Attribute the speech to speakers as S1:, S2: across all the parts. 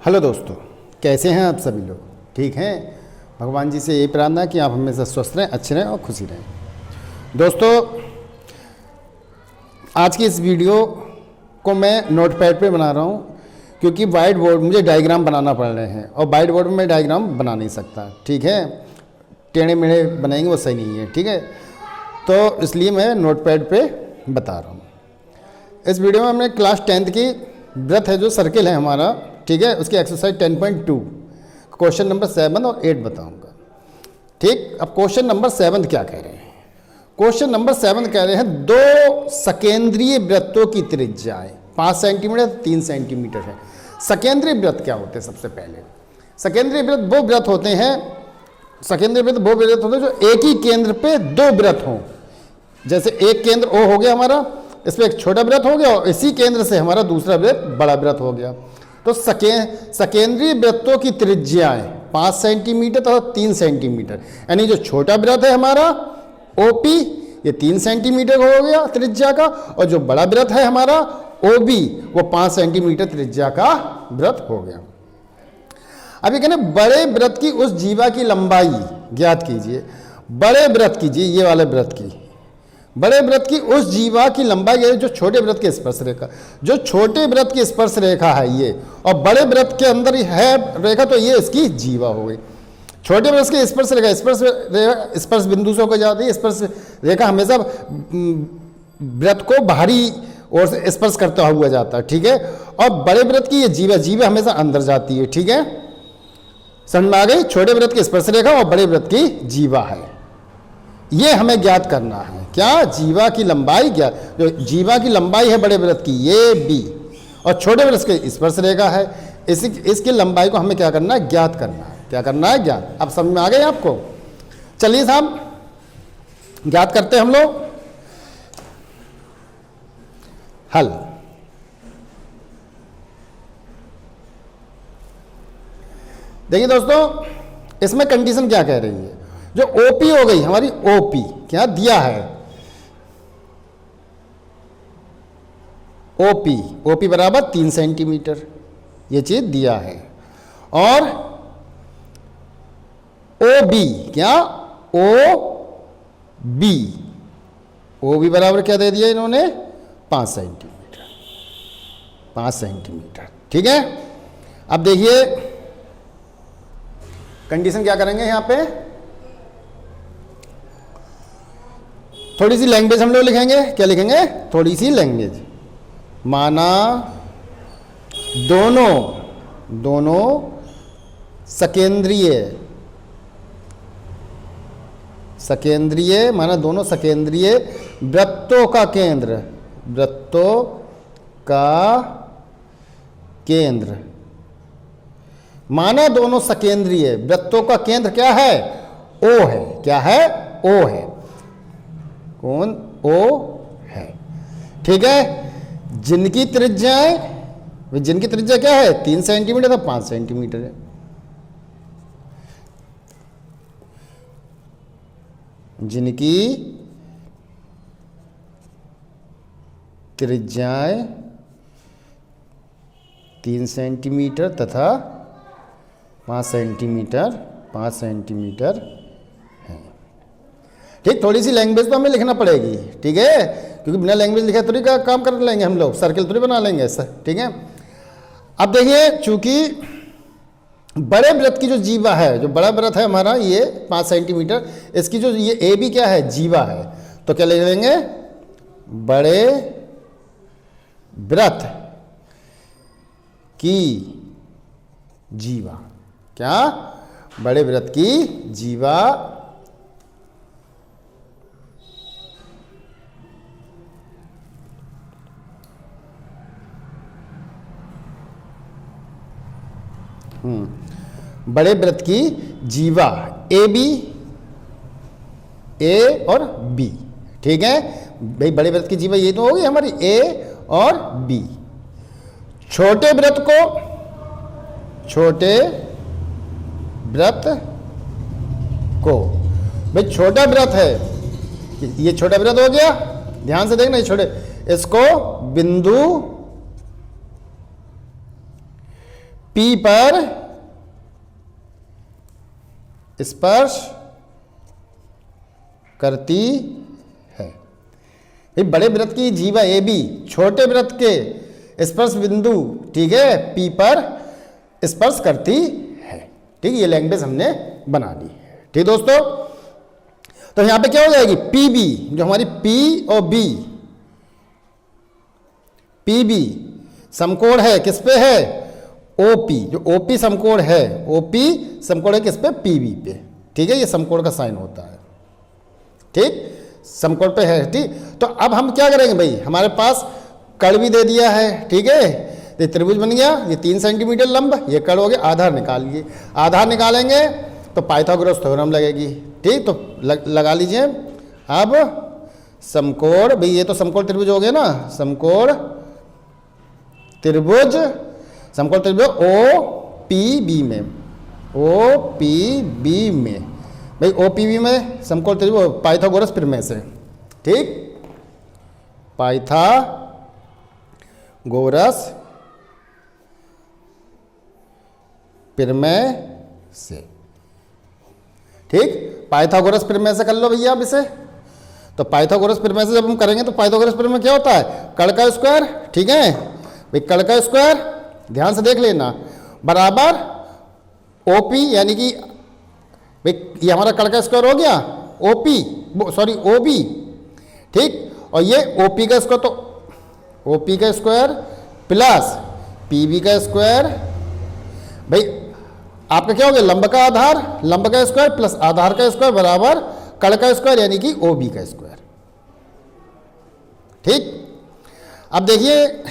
S1: Hello दोस्तों, कैसे हैं आप सभी लोग? ठीक हैं? भगवान जी से यही प्रार्थना है कि आप हमेशा स्वस्थ रहें, अच्छे रहें और खुशी रहें। दोस्तों, आज की इस वीडियो को मैं नोटपैड पे बना रहा हूँ क्योंकि वाइट बोर्ड मुझे डायग्राम बनाना पड़ रहे हैं और वाइट बोर्ड में मैं डायग्राम बना नहीं सकता। ठीक है, टेढ़े मेढ़े बनाएंगे वो सही नहीं है। ठीक है, तो इसलिए मैं नोटपैड पे बता रहा हूँ। इस वीडियो में हमने क्लास 10th की व्रत है जो सर्किल है हमारा, ठीक है, उसकी एक्सरसाइज 10.2 क्वेश्चन नंबर 7 और 8 बताऊंगा। ठीक, अब क्वेश्चन नंबर 7 क्या कह रहे हैं? क्वेश्चन नंबर 7 कह रहे हैं दो सकेंद्रीय वृत्तों की त्रिज्याएं 5 सेंटीमीटर 3 सेंटीमीटर है। सकेंद्रीय वृत्त क्या होते हैं? सबसे पहले सकेंद्रीय वृत्त वो वृत्त होते हैं, सकेंद्रीय वृत्त वो वृत्त होते हैं जो एक ही केंद्र पे दो वृत्त हों। जैसे एक केंद्र O हो गया हमारा, इस पर एक छोटा वृत्त हो गया और इसी केंद्र से हमारा दूसरा वृत्त बड़ा वृत्त हो गया। तो सकेंद्रीय वृत्तों की त्रिज्याएं 5 सेंटीमीटर तथा 3 सेंटीमीटर, यानी जो छोटा वृत्त है हमारा OP ये 3 सेंटीमीटर हो गया त्रिज्या का, और जो बड़ा वृत्त है हमारा OB वो 5 सेंटीमीटर त्रिज्या का वृत्त हो गया। अब ये कहना बड़े वृत्त की उस जीवा की लंबाई ज्ञात कीजिए। बड़े वृत्त कीजिए, ये वाले वृत्त की, बड़े वृत्त की उस जीवा की लंबाई है जो छोटे वृत्त की स्पर्श रेखा, जो छोटे वृत्त की स्पर्श रेखा है ये, और बड़े वृत्त के अंदर है रेखा, तो ये इसकी जीवा हो गई। छोटे वृत्त की स्पर्श रेखा, स्पर्श बिंदु से होकर जाती है। स्पर्श रेखा हमेशा वृत्त को बाहरी ओर से स्पर्श करता हुआ जाता है, ठीक है। और बड़े वृत्त की ये जीवा हमेशा अंदर जाती है, ठीक है। समझ में आ गई? छोटे वृत्त की स्पर्श रेखा और बड़े वृत्त की जीवा है, ये हमें ज्ञात करना है। क्या? जीवा की लंबाई ज्ञात, जो जीवा की लंबाई है बड़े वृत्त की ये B, और छोटे वृत्त की स्पर्श रेखा है, इसकी लंबाई को हमें क्या करना है? ज्ञात करना है। क्या करना है? ज्ञात। अब समझ में आ गए आपको? चलिए साहब ज्ञात करते हैं हम लोग। हल। देखिए दोस्तों, इसमें कंडीशन क्या कह रही है? जो OP हो गई हमारी, OP क्या दिया है? OP बराबर 3 सेंटीमीटर, ये चीज दिया है। और OB क्या? OB बराबर क्या दे दिया इन्होंने? 5 सेंटीमीटर, 5 सेंटीमीटर, ठीक है। अब देखिए कंडीशन क्या करेंगे यहां पे, थोड़ी सी लैंग्वेज हम लोग लिखेंगे। क्या लिखेंगे? थोड़ी सी लैंग्वेज। माना दोनों सकेंद्रीय, माना दोनों सकेंद्रीय वृत्तों का केंद्र, माना दोनों सकेंद्रीय वृत्तों का केंद्र क्या है? O है। क्या है? O है। कौन? O है, ठीक है। जिनकी त्रिज्या क्या है? 3 सेंटीमीटर तो 5 सेंटीमीटर है। जिनकी त्रिज्याएं 3 सेंटीमीटर तथा 5 सेंटीमीटर है। ठीक, थोड़ी सी लैंग्वेज तो हमें लिखना पड़ेगी, ठीक है, क्योंकि बिना लैंग्वेज लिखे थोड़ी का काम कर लेंगे हम लोग, सर्किल थोड़ी बना लेंगे ऐसा, ठीक है। अब देखिए, चूंकि बड़े वृत्त की जो जीवा है, जो बड़ा वृत्त है हमारा ये 5 सेंटीमीटर, इसकी जो ये AB क्या है? जीवा है। तो क्या लिख लेंगे? बड़े वृत्त की जीवा। क्या? बड़े वृत्त की जीवा बड़े वृत्त की जीवा AB, A और B, ठीक है भाई। बड़े वृत्त की जीवा ये तो होगी हमारी A और B। छोटे वृत्त को भाई, छोटा वृत्त है, ये छोटा वृत्त हो गया, ध्यान से देखना, ये छोटे, इसको बिंदु P पर स्पर्श करती है। ये बड़े वृत्त की जीवा AB छोटे वृत्त के स्पर्श बिंदु, ठीक है, P पर स्पर्श करती है। ठीक, ये लैंग्वेज हमने बना ली। ठीक दोस्तों, तो यहां पे क्या हो जाएगी, PB जो हमारी P और B, PB समकोण है, किस पे है, OP, जो OP समकोण है, OP समकोण है किस पे, PB पे। ठीक है, ये समकोण का साइन होता है। ठीक, समकोण पे है। ठीक, तो अब हम क्या करेंगे भाई, हमारे पास कण भी दे दिया है। ठीक है, ये त्रिभुज बन गया, ये 3 सेंटीमीटर लंब, ये कण हो गया, आधार निकालिए। आधार निकालेंगे तो पाइथागोरस थ्योरम लगेगी। ठीक, तो लगा लीजिए। अब समकोण, भाई ये तो समकोण त्रिभुज हो गया ना, समकोण त्रिभुज, समकोण त्रिभुज OPB में, OPB में, भाई OPB में समकोण त्रिभुज पाइथागोरस प्रमेय से। ठीक, पाइथागोरस प्रमेय से। ठीक, पाइथागोरस प्रमेय से कर लो भैया आप इसे। तो पाइथागोरस प्रमेय से जब हम करेंगे तो पाइथागोरस प्रमेय क्या होता है, कण का स्क्वायर। ठीक है भाई, कण का स्क्वायर ध्यान से देख लेना, बराबर OP, यानी कि भाई ये हमारा कण का स्क्वायर हो गया, OP सॉरी OB। ठीक, और ये OP का स्क्वायर, तो OP का स्क्वायर प्लस PB का स्क्वायर, भाई आपका क्या हो गया, लंब का आधार, लंब का स्क्वायर प्लस आधार का स्क्वायर बराबर कण का स्क्वायर यानी कि OB का स्क्वायर। ठीक, अब देखिए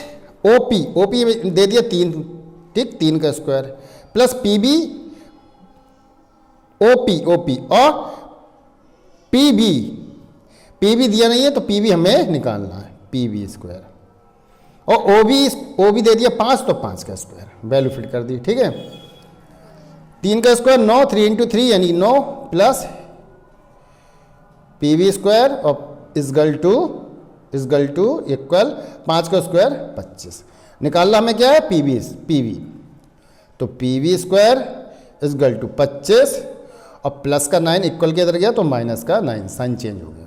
S1: OP दे दिया 3, ठीक, 3 का स्क्वायर प्लस PB OP और PB दिया नहीं है तो PB हमें निकालना है, PB स्क्वायर, और OB दे दिया 5 तो 5 का स्क्वायर, वैल्यू फिट कर दी। ठीक है, 3 का स्क्वायर 9, 3 × 3 यानी 9 प्लस PB स्क्वायर और इजगल टू इक्वल 5 का स्क्वायर 25। निकालना हमें क्या है, PB, तो PB स्क्वायर इजगल टू 25 और प्लस का 9 इक्वल के इधर गया तो माइनस का 9, साइन चेंज हो गया।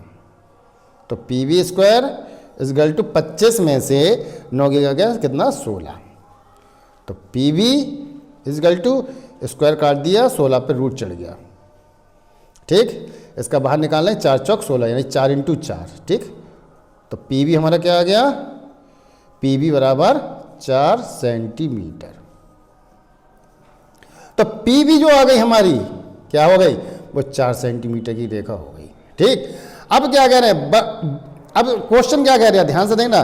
S1: तो PB स्क्वायर इजगल टू 25 में से 9 गया कितना, 16। तो PB इजगल टू स्क्वायर काट दिया, 16 पे रूट चढ़ गया। ठीक, इसका बाहर निकालना है, 4 चौक 16 यानी 4 × 4। ठीक, तो PB हमारा क्या आ गया, PB बराबर 4 सेंटीमीटर। तो PB जो आ गई हमारी, क्या हो गई, वो 4 सेंटीमीटर की रेखा हो गई। ठीक, अब क्या कह रहे हैं, अब क्वेश्चन क्या कह रहे हैं, ध्यान से देखना,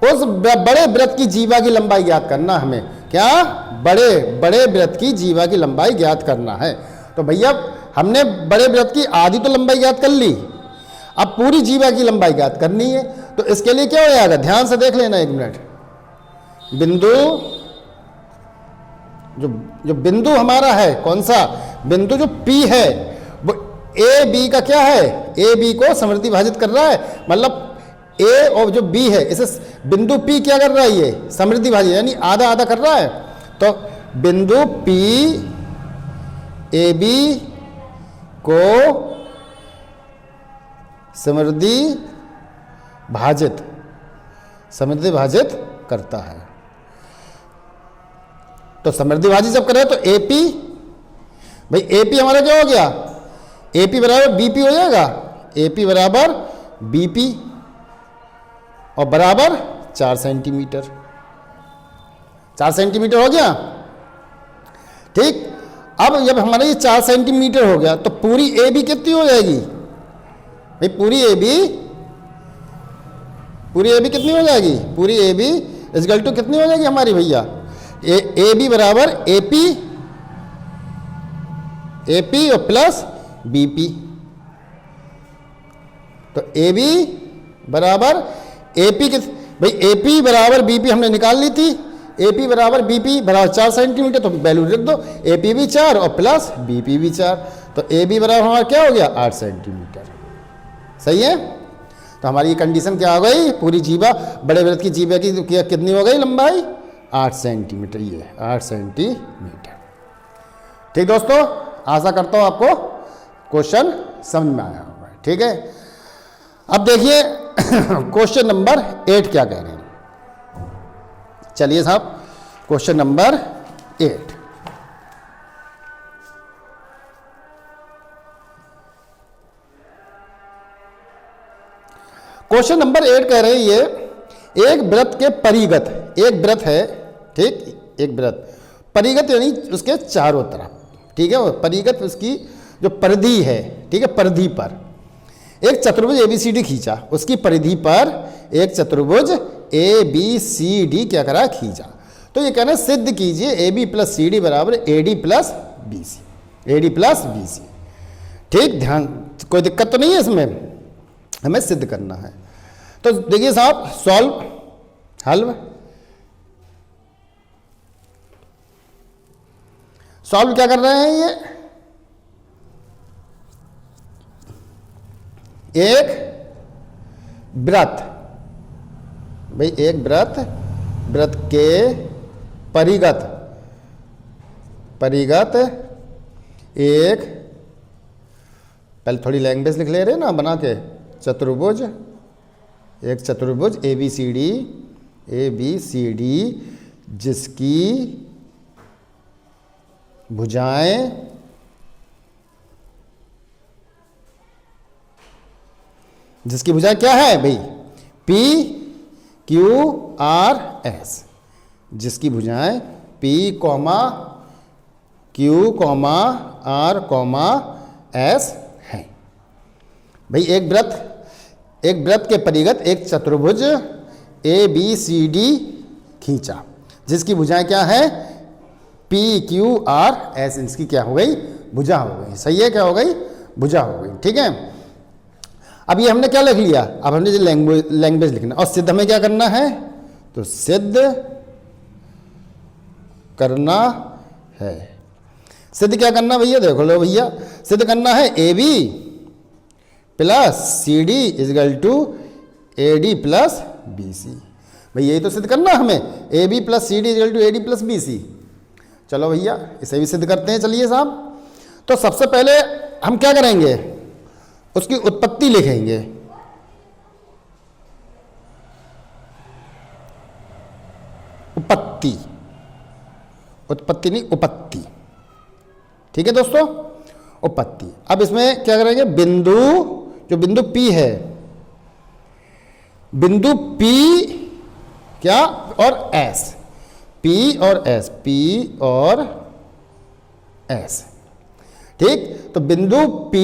S1: उस बड़े वृत्त की जीवा की लंबाई ज्ञात करना हमें, क्या, बड़े वृत्त की जीवा की लंबाई ज्ञात करना है। तो भैया हमने बड़े वृत्त की आधी तो लंबाई ज्ञात कर ली, अब पूरी जीवा की लंबाई ज्ञात करनी है। तो इसके लिए क्या हो जाएगा, ध्यान से देख लेना 1 मिनट, बिंदु जो बिंदु हमारा है, कौन सा बिंदु, जो P है, वो AB का क्या है, AB को समृद्धि भाजित कर रहा है, मतलब A और जो B है, इसे बिंदु P क्या कर रहा है, ये समृद्धि भाजित यानी आधा आधा कर रहा है। तो बिंदु P AB को समृद्धि भाजित करता है। तो समृद्धि भाजित जब करें तो AP, भाई AP हमारा क्या हो गया, AP बराबर BP हो जाएगा, AP बराबर BP और बराबर 4 सेंटीमीटर, 4 सेंटीमीटर हो गया। ठीक, अब जब हमारा ये 4 सेंटीमीटर हो गया तो पूरी AB कितनी हो जाएगी, भाई पूरी AB कितनी हो जाएगी, पूरी AB इजगल टू कितनी हो जाएगी हमारी भैया, AB बराबर AP और प्लस BP। तो AB बराबर AP भाई AP बराबर BP हमने निकाल ली थी, AP बराबर BP बराबर 4 सेंटीमीटर, तो वैल्यू लिख दो, AP भी 4 और प्लस BP भी 4, तो AB बराबर हमारा क्या हो गया, 8 सेंटीमीटर। सही है, तो हमारी ये कंडीशन क्या हो गई, पूरी जीवा, बड़े वृत्त की जीवा की कितनी हो गई लंबाई, 8 सेंटीमीटर, ये 8 सेंटीमीटर। ठीक दोस्तों, आशा करता हूँ आपको क्वेश्चन समझ में आया होगा। ठीक है, अब देखिए क्वेश्चन नंबर 8 क्या कह रहे हैं। चलिए साहब, क्वेश्चन नंबर 8। क्वेश्चन नंबर 8 कह रहे हैं ये, एक वृत्त के परिगत, एक वृत्त है, ठीक, एक वृत्त परिगत यानी उसके चारों तरफ, ठीक है, परिगत उसकी जो परिधि है, ठीक है, परिधि पर एक चतुर्भुज ABCD खींचा, उसकी परिधि पर एक चतुर्भुज ABCD क्या करा, खींचा। तो ये कहना सिद्ध कीजिए AB + CD बराबर AD + BC, AD + BC। ठीक, ध्यान, कोई दिक्कत तो नहीं है इसमें, हमें सिद्ध करना है। तो देखिए साहब, सॉल्व, हल, सॉल्व क्या कर रहे हैं ये, एक वृत्त, भाई एक वृत्त, वृत्त के परिगत, परिगत एक, पहले थोड़ी लैंग्वेज लिख ले रहे ना बना के, चतुर्भुज, एक चतुर्भुज ABCD जिसकी भुजाएं क्या है भाई, PQRS, जिसकी भुजाएं P, Q, R, S हैं। भाई एक वृत्त के परिगत एक चतुर्भुज ABCD खींचा, जिसकी भुजाएं क्या है, PQRS, इसकी क्या हो गई, भुजा हो गई। सही है, क्या हो गई, भुजा हो गई। ठीक है, अब ये हमने क्या लिख लिया, अब हमने जो लैंग्वेज लिखना, और सिद्ध हमें क्या करना है, तो सिद्ध करना है। सिद्ध क्या करना भैया, देखो लो भैया, सिद्ध करना है AB + CD = AD + BC। भाई यही तो सिद्ध करना हमें, AB + CD = AD + BC। चलो भैया इसे भी सिद्ध करते हैं। चलिए साहब, तो सबसे पहले हम क्या करेंगे, उसकी उत्पत्ति लिखेंगे। उपत्ति, उत्पत्ति नहीं, उपत्ति। ठीक है दोस्तों, उपत्ति। अब इसमें क्या करेंगे, बिंदु, जो बिंदु P है, बिंदु P क्या और S, P और S, P और S। ठीक, तो बिंदु P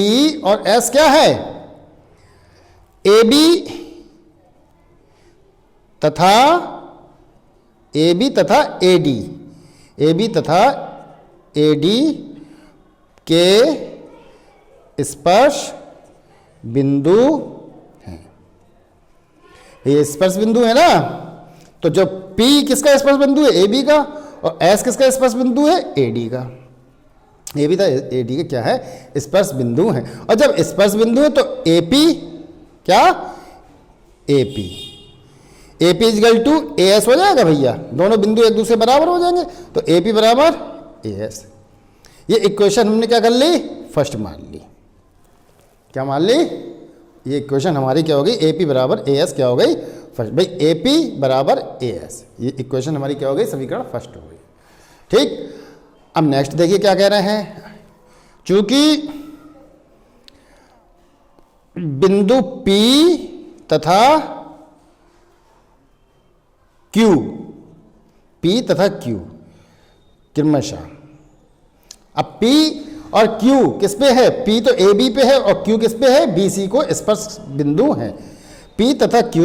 S1: और S क्या है, AB तथा AD, AB तथा AD के स्पर्श बिंदु हैं। ये स्पर्श बिंदु है ना, तो जो P किसका स्पर्श बिंदु है, AB का, और S किसका स्पर्श बिंदु है, AD का। AB था AD के क्या है, स्पर्श बिंदु हैं। और जब स्पर्श बिंदु है तो AP क्या, AP = AS हो जाएगा भैया, दोनों बिंदु एक दूसरे बराबर हो जाएंगे, तो AP बराबर AS। ये इक्वेशन हमने क्या कर ली, फर्स्ट मान ली। क्या मान ली, ये इक्वेशन हमारी क्या हो गई, AP = AS क्या हो गई, फर्स्ट। भाई AP = AS, ये इक्वेशन हमारी क्या हो गई, समीकरण फर्स्ट हो गई। ठीक, अब नेक्स्ट देखिए क्या कह रहे हैं, चूंकि बिंदु P तथा Q, P तथा Q क्रमशः, अब P और Q किस पे है, P तो AB पे है और Q किस पे है, BC को स्पर्श बिंदु है। P तथा Q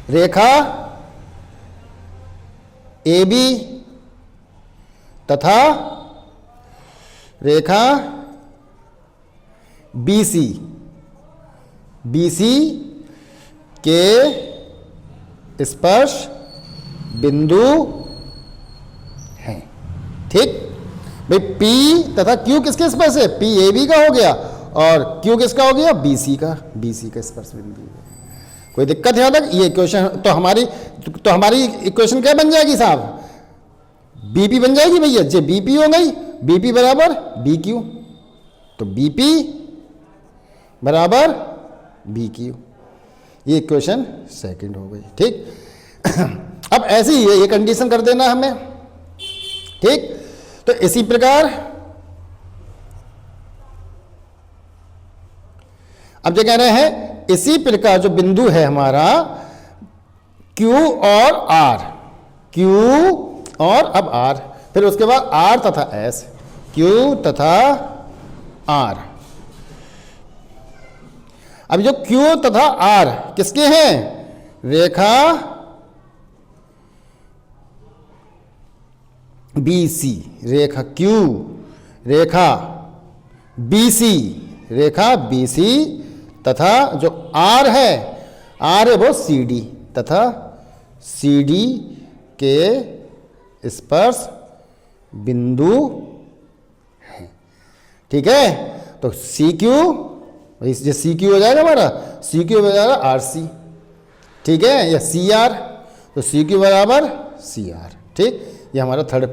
S1: रेखा AB तथा रेखा BC के स्पर्श बिंदु हैं। ठीक भाई, P तथा Q किसके स्पर्श है, P AB का हो गया और Q किसका हो गया, BC का, BC का स्पर्श बिंदु है। कोई दिक्कत है अलग? ये इक्वेशन तो हमारी इक्वेशन क्या बन जाएगी साहब? बीपी बन जाएगी भैया, जे बीपी हो गई, बीपी बराबर बी क्यू, तो बीपी बराबर बी क्यू, ये इक्वेशन सेकंड हो गई। ठीक, अब ऐसे ही ये कंडीशन कर देना हमें। ठीक, तो इसी प्रकार अब जो कह रहे हैं, इसी प्रकार जो बिंदु है हमारा Q और R, Q और अब R, फिर उसके बाद R तथा S, Q तथा R। अब जो Q तथा R किसके हैं? रेखा BC, रेखा Q, रेखा BC, रेखा BC तथा जो R है वो CD तथा CD के स्पर्श बिंदु है। ठीक है, तो CQ, ये CQ हो जाएगा हमारा, CQ हो जाएगा RC। ठीक है, या CR, तो CQ बराबर CR। ठीक, ये हमारा थर्ड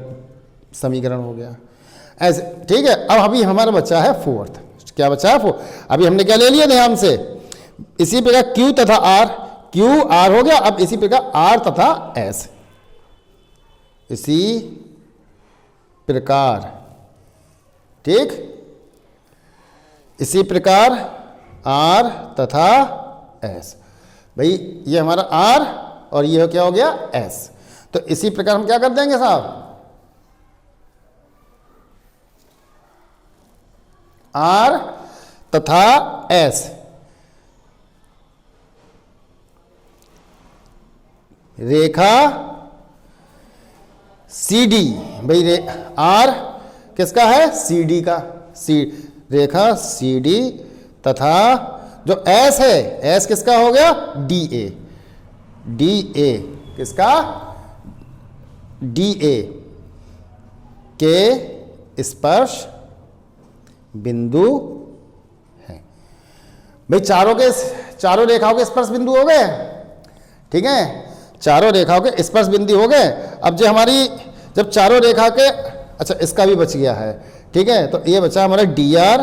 S1: समीकरण हो गया ऐसे। ठीक है, अब अभी हमारा बच्चा है फोर्थ। क्या बचा है? अभी हमने क्या ले लिया ध्यान से, इसी प्रकार Q तथा R, Q R हो गया। अब इसी प्रकार R तथा S, इसी प्रकार, ठीक, इसी प्रकार R तथा S। भाई ये हमारा R और ये क्या हो गया? S। तो इसी प्रकार हम क्या कर देंगे साहब? R तथा S, रेखा CD, भाई R किसका है? CD का, रेखा CD तथा जो S है, S किसका हो गया? DA, DA किसका? DA के स्पर्श बिंदु है। भाई चारों रेखाओं के स्पर्श बिंदु हो गए। ठीक है, चारों रेखाओं के स्पर्श बिंदु हो गए। अब जो हमारी जब चारों रेखा के, अच्छा इसका भी बच गया है। ठीक है, तो ये बचा हमारा DR,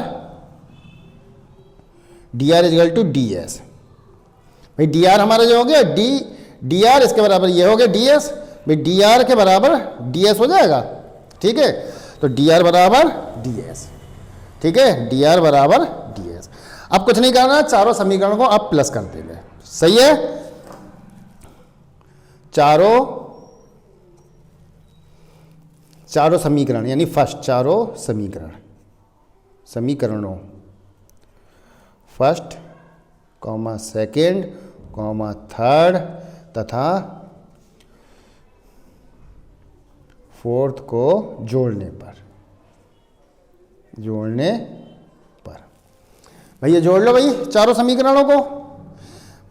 S1: DR is equal to DS। भाई DR हमारा जो हो गया DR, इसके बराबर ये हो गया DS। भाई DR के बराबर DS हो जाएगा। ठीक है, तो DR बराबर DS। ठीक है, DR बराबर DS। अब कुछ नहीं करना, चारों समीकरण को आप प्लस कर देंगे। सही है, चारों समीकरण यानी फर्स्ट चारों समीकरणों first comma second comma third तथा फोर्थ को जोड़ने पर भैया जोड़ लो भाई चारों समीकरणों को।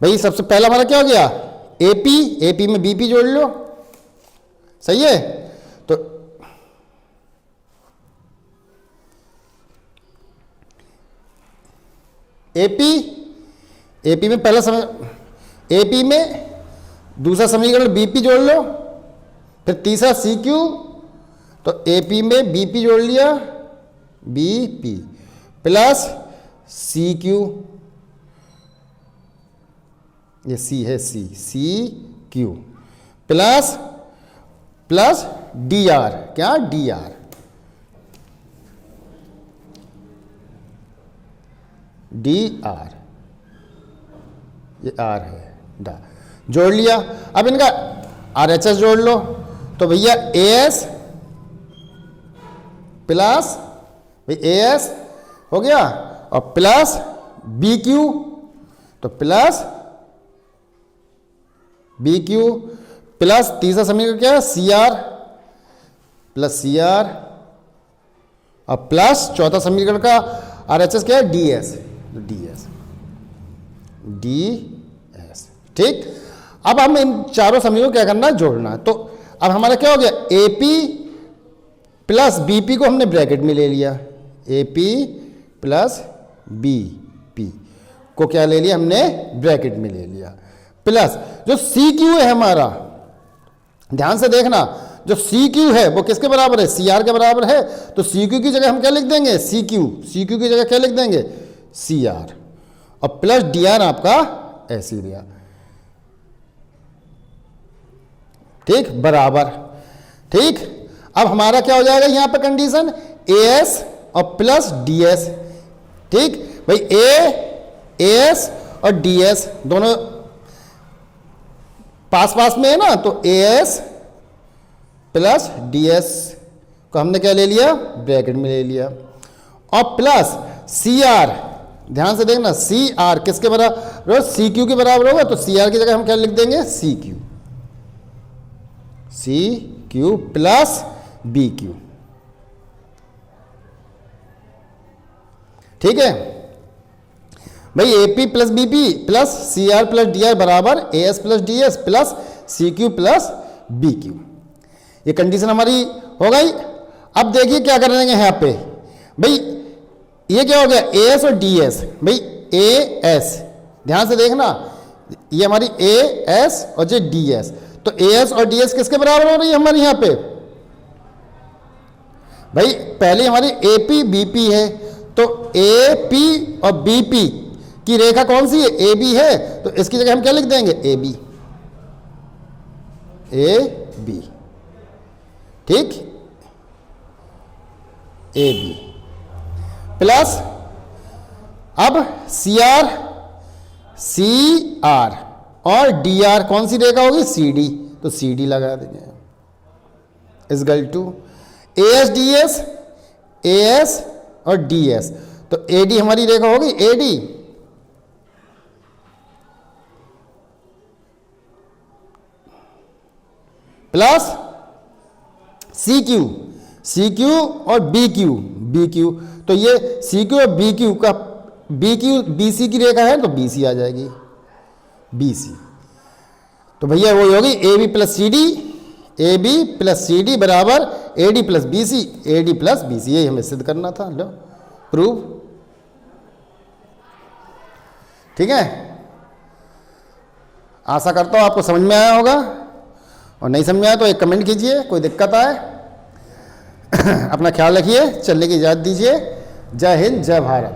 S1: भाई सबसे पहला हमारा क्या हो गया? AP में BP जोड़ लो। सही है, तो AP में पहला AP में दूसरा समीकरण BP जोड़ लो, फिर तीसरा CQ, तो AP में BP जोड़ लिया, BP प्लस CQ, ये C है, CQ प्लस DR, क्या DR, ये R है, जोड़ लिया। अब इनका RHS जोड़ लो, तो भैया AS प्लस भाई AS हो गया और प्लस BQ, तो प्लस BQ प्लस तीसरा समीकरण क्या है? CR प्लस CR और प्लस चौथा समीकरण का RHS क्या है? DS, तो DS। ठीक, अब हम इन चारों समीकरणों को क्या करना है? जोड़ना है। तो अब हमारा क्या हो गया? AP प्लस BP को हमने ब्रैकेट में ले लिया, AP प्लस BP को क्या ले लिया हमने? ब्रैकेट में ले लिया। प्लस जो सी क्यू है हमारा, ध्यान से देखना, जो सी क्यू है वो किसके बराबर है, सी आर के बराबर है। तो सी क्यू की जगह हम क्या लिख देंगे, सी क्यू, सी क्यू की जगह क्या लिख देंगे, सी आर, और प्लस डी आर आपका एस एरिया, ठीक, बराबर। ठीक, अब हमारा क्या हो जाएगा यहां पे कंडीशन, ए एस और प्लस डी एस। ठीक भाई, ए एस और डी एस दोनों पास पास में है ना, तो ए एस प्लस डी एस को हमने क्या ले लिया, ब्रैकेट में ले लिया, और प्लस सी आर, ध्यान से देखना, सी आर किसके बराबर, सी क्यू के बराबर होगा, तो सी आर की जगह हम क्या लिख देंगे, C Q, C Q plus B Q. ठीक है भाई, AP plus BP plus C R plus D R बराबर A S plus D S plus C Q plus B Q. ये कंडीशन हमारी हो गई। अब देखिए क्या करेंगे यहाँ पे भाई, ये क्या हो गया, ए एस और डी एस। भाई ए एस, ध्यान से देखना, ये हमारी ए एस और ये डी एस, तो ए एस और डी एस किसके बराबर हो रही है हमारे यहाँ पे, भाई पहले हमारी ए पी बी पी है, तो ए पी और बी पी की रेखा कौन सी है, ए बी है, तो इसकी जगह हम क्या लिख देंगे, ए बी, ए बी, ठीक, ए बी प्लस, अब सी आर, सी आर और डी आर कौन सी रेखा होगी, सी डी, तो सी डी लगा देंगे, is equal to A S D S, A S और डी एस, तो ए डी हमारी रेखा होगी, A D plus C Q, C Q और बी क्यू, बी क्यू, तो ये सी क्यू और बी क्यू का, बी क्यू बी सी की रेखा है तो बी सी आ जाएगी, बी सी, तो भैया वही होगी A B plus C D, A B plus C D बराबर A D plus B C, A D plus B C, यही हमें सिद्ध करना था, लो प्रूव। ठीक है, आशा करता हूं आपको समझ में आया होगा, और नहीं समझ में आया तो एक कमेंट कीजिए, कोई दिक्कत आए। अपना ख्याल रखिए, चलने की इजाज़त दीजिए। जय हिंद, जय भारत।